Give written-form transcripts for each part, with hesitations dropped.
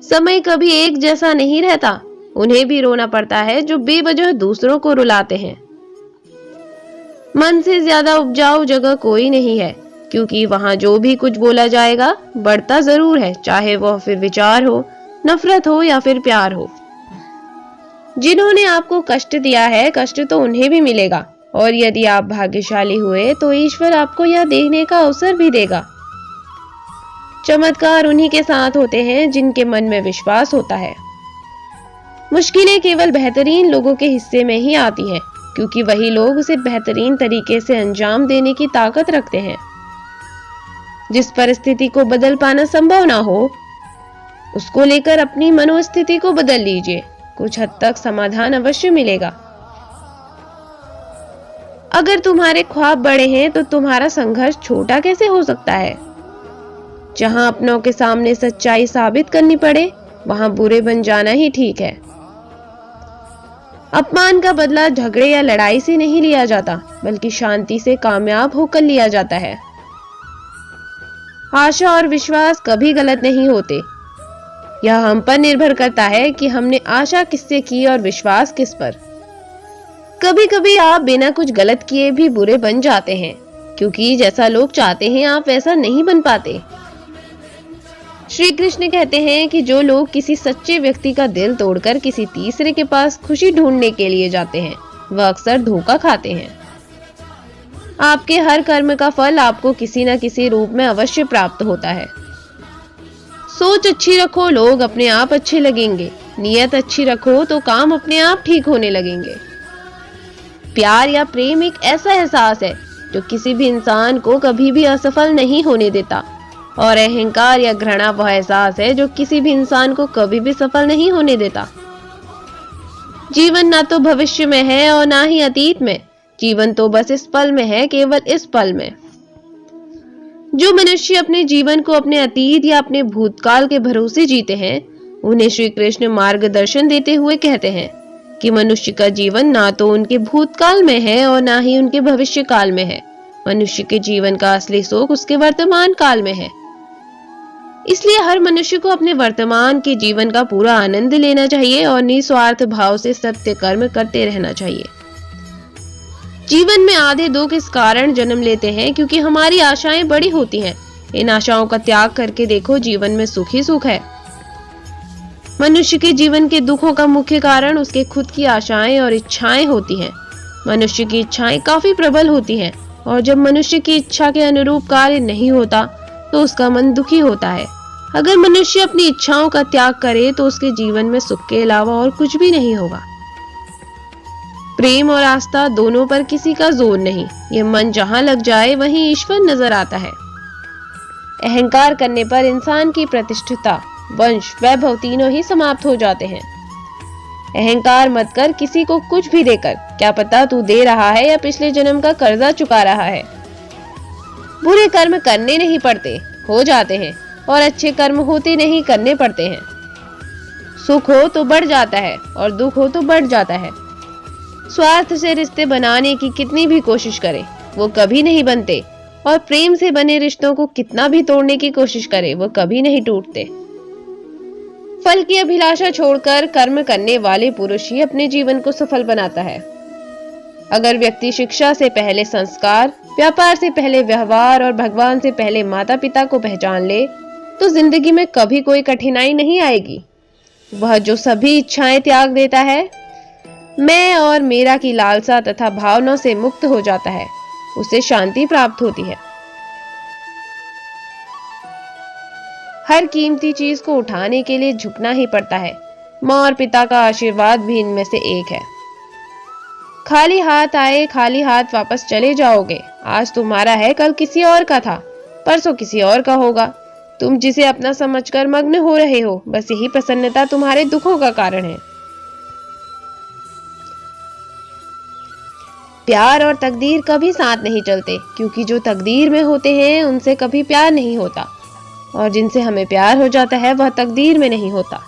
समय कभी एक जैसा नहीं रहता। उन्हें भी रोना पड़ता है जो बेवजह दूसरों को रुलाते हैं। मन से ज्यादा उपजाऊ जगह कोई नहीं है, क्योंकि वहां जो भी कुछ बोला जाएगा बढ़ता जरूर है, चाहे वह फिर विचार हो, नफरत हो या फिर प्यार हो। जिन्होंने आपको कष्ट दिया है, कष्ट तो उन्हें भी मिलेगा, और यदि आप भाग्यशाली हुए तो ईश्वर आपको यह देखने का अवसर भी देगा। चमत्कार उन्हीं के साथ होते हैं जिनके मन में विश्वास होता है। मुश्किलें केवल बेहतरीन लोगों के हिस्से में ही आती हैं, क्योंकि वही लोग उसे बेहतरीन तरीके से अंजाम देने की ताकत रखते हैं। जिस परिस्थिति को बदल पाना संभव ना हो, उसको लेकर अपनी मनोस्थिति को बदल लीजिए, कुछ हद तक समाधान अवश्य मिलेगा। अगर तुम्हारे ख्वाब बड़े हैं तो तुम्हारा संघर्ष छोटा कैसे हो सकता है। जहां अपनों के सामने सच्चाई साबित करनी पड़े, वहां बुरे बन जाना ही ठीक है। अपमान का बदला झगड़े या लड़ाई से नहीं लिया जाता, बल्कि शांति से कामयाब होकर लिया जाता है। आशा और विश्वास कभी गलत नहीं होते। यह हम पर निर्भर करता है कि हमने आशा किससे की और विश्वास किस पर। कभी कभी आप बिना कुछ गलत किए भी बुरे बन जाते हैं, क्योंकि जैसा लोग चाहते हैं आप वैसा नहीं बन पाते। श्री कृष्ण कहते हैं कि जो लोग किसी सच्चे व्यक्ति का दिल तोड़कर किसी तीसरे के पास खुशी ढूंढने के लिए जाते हैं, वह अक्सर धोखा खाते हैं। आपके हर कर्म का फल आपको किसी न किसी रूप में अवश्य प्राप्त होता है। सोच अच्छी रखो, लोग अपने आप अच्छे लगेंगे। नियत अच्छी रखो तो काम अपने आप ठीक होने लगेंगे। प्यार या प्रेम एक ऐसा एहसास है जो किसी भी इंसान को कभी भी असफल नहीं होने देता, और अहंकार या घृणा वह एहसास है जो किसी भी इंसान को कभी भी सफल नहीं होने देता। जीवन ना तो भविष्य में है और ना ही अतीत में, जीवन तो बस इस पल में है, केवल इस पल में। जो मनुष्य अपने जीवन को अपने अतीत या अपने भूतकाल के भरोसे जीते हैं, उन्हें श्री कृष्ण मार्गदर्शन देते हुए कहते हैं कि मनुष्य का जीवन ना तो उनके भूतकाल में है और ना ही उनके भविष्य काल में है। मनुष्य के जीवन का असली सुख उसके वर्तमान काल में है। इसलिए हर मनुष्य को अपने वर्तमान के जीवन का पूरा आनंद लेना चाहिए और निस्वार्थ भाव से सत्य कर्म करते रहना चाहिए। जीवन में आधे दुख इस कारण जन्म लेते हैं क्योंकि हमारी आशाएं बड़ी होती हैं। इन आशाओं का त्याग करके देखो, जीवन में सुख ही सुख है। मनुष्य के जीवन के दुखों का मुख्य कारण उसके खुद की आशाएं और इच्छाएं होती हैं। मनुष्य की इच्छाएं काफी प्रबल होती हैं, और जब मनुष्य की इच्छा के अनुरूप कार्य नहीं होता तो उसका मन दुखी होता है। अगर मनुष्य अपनी इच्छाओं का त्याग करे तो उसके जीवन में सुख के अलावा और कुछ भी नहीं होगा। प्रेम और आस्था दोनों पर किसी का जोर नहीं। यह मन जहां लग जाए वहीं ईश्वर नजर आता है। अहंकार करने पर इंसान की प्रतिष्ठिता, वंश, वैभव तीनों ही समाप्त हो जाते हैं। अहंकार मत कर किसी को कुछ भी देकर, क्या पता तू दे रहा है या पिछले जन्म का कर्जा चुका रहा है। बुरे कर्म करने नहीं पड़ते, हो जाते हैं, और अच्छे कर्म होते नहीं, करने पड़ते हैं। सुख हो तो बढ़ जाता है और दुख हो तो बढ़ जाता है। स्वार्थ से रिश्ते बनाने की कितनी भी कोशिश करें, वो कभी नहीं बनते, और प्रेम से बने रिश्तों को कितना भी तोड़ने की कोशिश करें, वो कभी नहीं टूटते। फल की अभिलाषा छोड़कर कर्म करने वाले पुरुष ही अपने जीवन को सफल बनाता है। अगर व्यक्ति शिक्षा से पहले संस्कार, व्यापार से पहले व्यवहार और भगवान से पहले माता पिता को पहचान ले, तो जिंदगी में कभी कोई कठिनाई नहीं आएगी। वह जो सभी इच्छाएं त्याग देता है, मैं और मेरा की लालसा तथा भावनाओं से मुक्त हो जाता है, उसे शांति प्राप्त होती है। हर कीमती चीज को उठाने के लिए झुकना ही पड़ता है। माँ और पिता का आशीर्वाद भी इनमें से एक है। खाली हाथ आए खाली हाथ वापस चले जाओगे। आज तुम्हारा है, कल किसी और का था, परसों किसी और का होगा। तुम जिसे अपना समझकर मग्न हो रहे हो, बस यही प्रसन्नता तुम्हारे दुखों का कारण है। प्यार और तकदीर कभी साथ नहीं चलते, क्योंकि जो तकदीर में होते हैं उनसे कभी प्यार नहीं होता, और जिनसे हमें प्यार हो जाता है वह तकदीर में नहीं होता।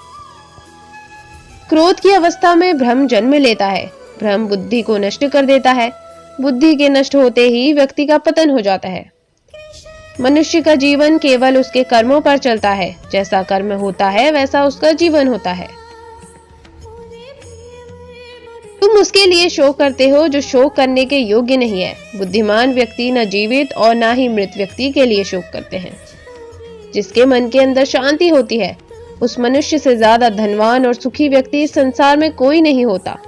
क्रोध की अवस्था में भ्रम जन्म लेता है। भ्रम बुद्धि को नष्ट कर देता है। बुद्धि के नष्ट होते ही व्यक्ति का पतन हो जाता है। मनुष्य का जीवन केवल उसके कर्मों पर चलता है। जैसा कर्म होता है वैसा उसका जीवन होता है। तुम उसके लिए शोक करते हो जो शोक करने के योग्य नहीं है। बुद्धिमान व्यक्ति न जीवित और न ही मृत व्यक्ति के लिए शोक करते हैं। जिसके मन के अंदर शांति होती है, उस मनुष्य से ज्यादा धनवान और सुखी व्यक्ति इस संसार में कोई नहीं होता।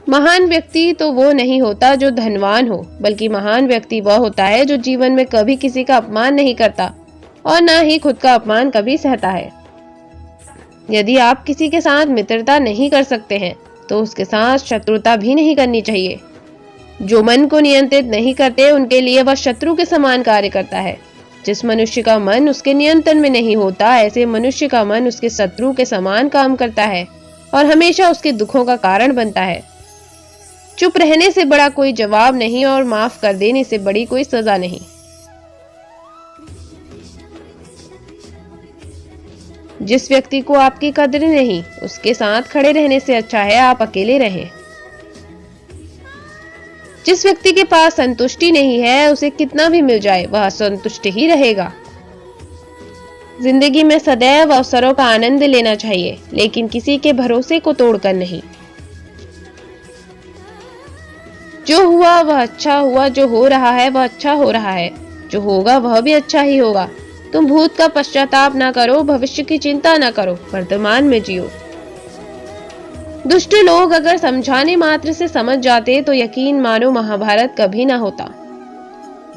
महान व्यक्ति तो वो नहीं होता जो धनवान हो, बल्कि महान व्यक्ति वह होता है जो जीवन में कभी किसी का अपमान नहीं करता और न ही खुद का अपमान कभी सहता है। यदि आप किसी के साथ मित्रता नहीं कर सकते हैं तो उसके साथ शत्रुता भी नहीं करनी चाहिए। जो मन को नियंत्रित नहीं करते उनके लिए वह शत्रु के समान कार्य करता है। जिस मनुष्य का मन उसके नियंत्रण में नहीं होता, ऐसे मनुष्य का मन उसके शत्रु के समान काम करता है और हमेशा उसके दुखों का कारण बनता है। चुप रहने से बड़ा कोई जवाब नहीं और माफ कर देने से बड़ी कोई सजा नहीं। जिस व्यक्ति को आपकी कदर नहीं, उसके साथ खड़े रहने से अच्छा है आप अकेले रहें। जिस व्यक्ति के पास संतुष्टि नहीं है, उसे कितना भी मिल जाए वह असंतुष्ट ही रहेगा। जिंदगी में सदैव अवसरों का आनंद लेना चाहिए, लेकिन किसी के भरोसे को तोड़कर नहीं। जो हुआ वह अच्छा हुआ, जो हो रहा है वह अच्छा हो रहा है, जो होगा वह भी अच्छा ही होगा। तुम भूत का पश्चाताप ना करो, भविष्य की चिंता ना करो, वर्तमान में जियो। दुष्ट लोग अगर समझाने मात्र से समझ जाते तो यकीन मानो महाभारत कभी ना होता।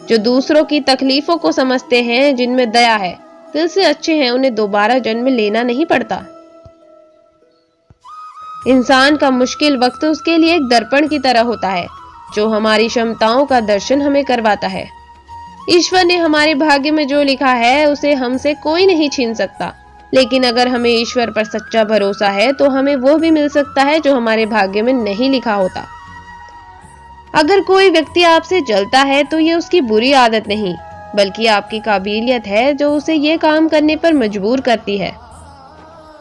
जो दूसरों की तकलीफों को समझते हैं, जिनमें दया है, दिल से अच्छे हैं, उन्हें दोबारा जन्म लेना नहीं पड़ता। इंसान का मुश्किल वक्त उसके लिए एक दर्पण की तरह होता है जो हमारी क्षमताओं का दर्शन हमें करवाता है। ईश्वर ने हमारे भाग्य में जो लिखा है उसे हमसे कोई नहीं छीन सकता, लेकिन अगर हमें ईश्वर पर सच्चा भरोसा है तो हमें वो भी मिल सकता है जो हमारे भाग्य में नहीं लिखा होता। अगर कोई व्यक्ति आपसे जलता है तो ये उसकी बुरी आदत नहीं, बल्कि आपकी काबिलियत है जो उसे ये काम करने पर मजबूर करती है।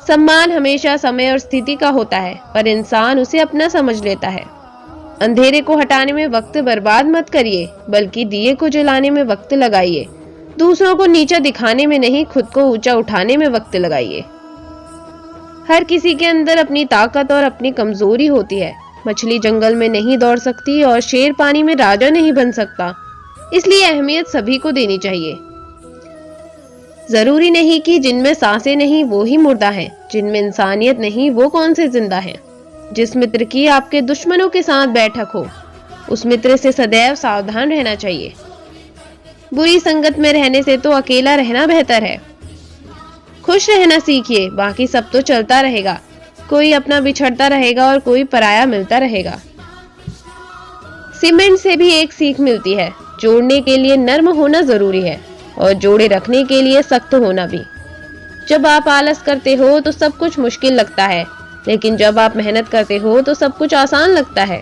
सम्मान हमेशा समय और स्थिति का होता है, पर इंसान उसे अपना समझ लेता है। अंधेरे को हटाने में वक्त बर्बाद मत करिए, बल्कि दिए को जलाने में वक्त लगाइए। दूसरों को नीचा दिखाने में नहीं, खुद को ऊंचा उठाने में वक्त लगाइए। हर किसी के अंदर अपनी ताकत और अपनी कमजोरी होती है। मछली जंगल में नहीं दौड़ सकती और शेर पानी में राजा नहीं बन सकता, इसलिए अहमियत सभी को देनी चाहिए। जरूरी नहीं कि जिनमें सांसें नहीं वो ही मुर्दा है, जिनमें इंसानियत नहीं वो कौन से जिंदा हैं। जिस मित्र की आपके दुश्मनों के साथ बैठक हो, उस मित्र से सदैव सावधान रहना चाहिए। बुरी संगत में रहने से तो अकेला रहना बेहतर है। खुश रहना सीखिए, बाकी सब तो चलता रहेगा। कोई अपना बिछड़ता रहेगा और कोई पराया मिलता रहेगा। सीमेंट से भी एक सीख मिलती है, जोड़ने के लिए नर्म होना जरूरी है और जोड़े रखने के लिए सख्त होना भी। जब आप आलस करते हो तो सब कुछ मुश्किल लगता है, लेकिन जब आप मेहनत करते हो तो सब कुछ आसान लगता है।